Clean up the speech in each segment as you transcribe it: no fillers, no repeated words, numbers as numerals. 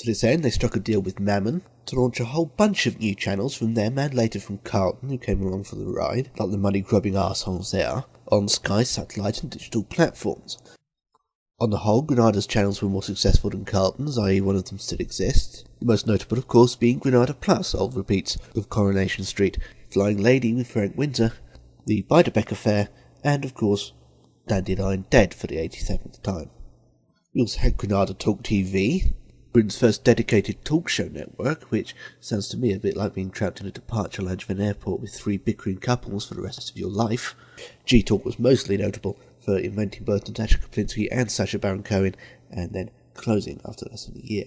To this end, they struck a deal with Mammon to launch a whole bunch of new channels from them and later from Carlton, who came along for the ride, like the money-grubbing arseholes they are, on Sky satellite and digital platforms. On the whole, Granada's channels were more successful than Carlton's, i.e. one of them still exists. The most notable, of course, being Granada Plus, old repeats of Coronation Street, Flying Lady with Frank Winter, the Beiderbecke Affair, and, of course, Dandelion Dead for the 87th time. We also had Granada Talk TV, Britain's first dedicated talk show network, which sounds to me a bit like being trapped in a departure lounge of an airport with 3 bickering couples for the rest of your life. G-Talk was mostly notable for inventing both Natasha Kaplinsky and Sacha Baron Cohen, and then closing after less than a year.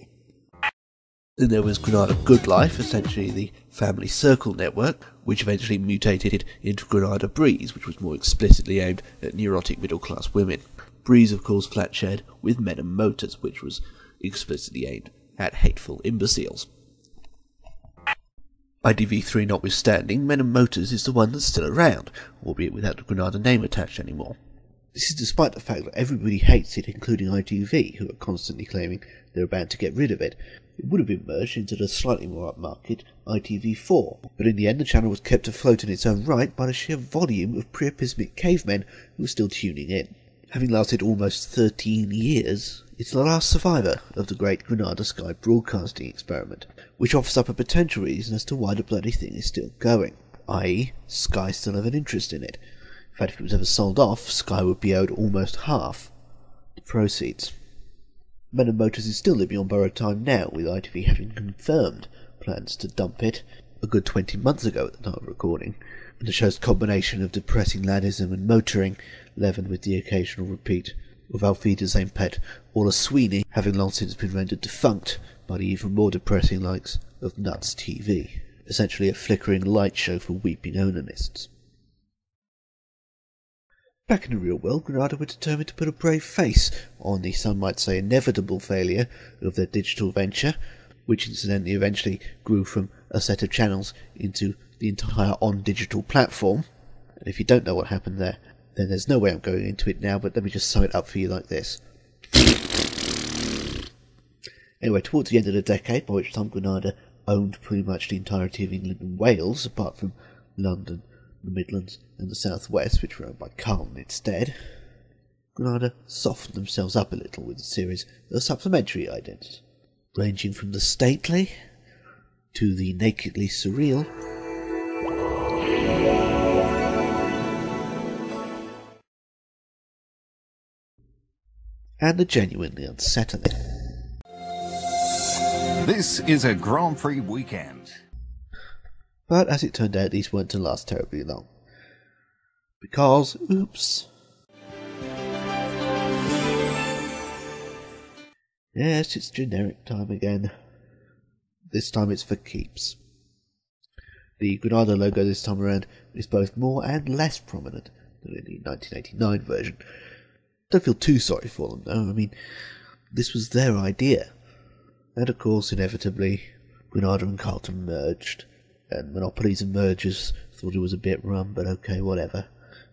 Then there was Granada Good Life, essentially the family circle network, which eventually mutated into Granada Breeze, which was more explicitly aimed at neurotic middle-class women. Breeze, of course, flat-shared with Men and Motors, which was explicitly aimed at hateful imbeciles. ITV3 notwithstanding, Men and Motors is the one that's still around, albeit without the Granada name attached anymore. This is despite the fact that everybody hates it, including ITV, who are constantly claiming they're about to get rid of it. It would have been merged into the slightly more upmarket ITV4, but in the end the channel was kept afloat in its own right by the sheer volume of priapismic cavemen who were still tuning in. Having lasted almost 13 years, it's the last survivor of the great Granada Sky broadcasting experiment, which offers up a potential reason as to why the bloody thing is still going, i.e. Sky still have an interest in it. In fact, if it was ever sold off, Sky would be owed almost half the proceeds. Men and Motors is still living on borrowed time now, with ITV having confirmed plans to dump it a good 20 months ago at the time of recording, and the show's combination of depressing ladism and motoring, leavened with the occasional repeat of Alfieda's Aim Pet, or a Sweeney, having long since been rendered defunct by the even more depressing likes of Nuts TV, essentially a flickering light show for weeping onanists. Back in the real world, Granada were determined to put a brave face on the, some might say, inevitable failure of their digital venture, which incidentally eventually grew from a set of channels into the entire on-digital platform. And if you don't know what happened there, then there's no way I'm going into it now, but let me just sum it up for you like this. Anyway, towards the end of the decade, by which time Granada owned pretty much the entirety of England and Wales, apart from London, the Midlands and the South West, which were owned by Carlton instead, Granada softened themselves up a little with a series of supplementary idents, ranging from the stately to the nakedly surreal, and the genuinely unsettling. This is a Grand Prix weekend. But as it turned out, these weren't to last terribly long. Because, oops. Yes, it's generic time again. This time it's for keeps. The Granada logo this time around is both more and less prominent than in the 1989 version. Don't feel too sorry for them though, I mean, this was their idea. And of course, inevitably, Granada and Carlton merged. And monopolies and mergers thought it was a bit rum, but okay, whatever.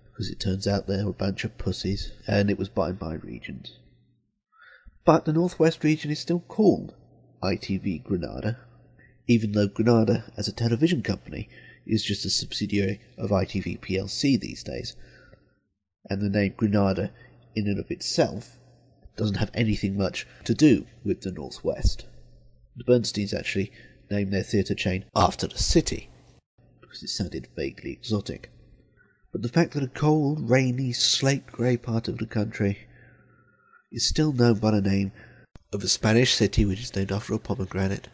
Because it turns out they were a bunch of pussies, and it was by regions. But the Northwest region is still called ITV Granada, even though Granada, as a television company, is just a subsidiary of ITV plc these days. And the name Granada, in and of itself, doesn't have anything much to do with the Northwest. The Bernsteins actually named their theatre chain after the city, because it sounded vaguely exotic. But the fact that a cold, rainy, slate-grey part of the country is still known by the name of a Spanish city which is named after a pomegranate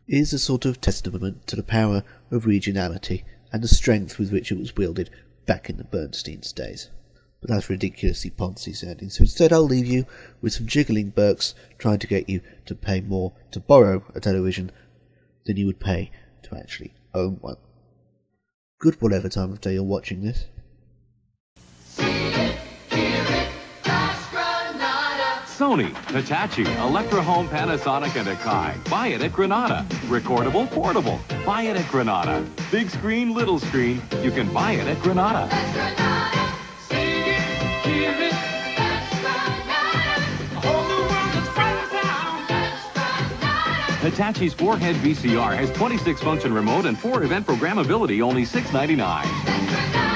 is a sort of testament to the power of regionality and the strength with which it was wielded back in the Bernsteins' days. But that's ridiculously Ponzi sounding, so instead I'll leave you with some jiggling Burks trying to get you to pay more to borrow a television than you would pay to actually own one. Good whatever time of day you're watching this. Sony, Hitachi, Electra Home, Panasonic, and Akai. Buy it at Granada. Recordable, portable. Buy it at Granada. Big screen, little screen. You can buy it at Granada. That's Granada. See it, hear it. That's Granada. The whole new world is right down. That's Granada. Hitachi's 4-head VCR has 26-function remote and 4 event programmability, only $6.99.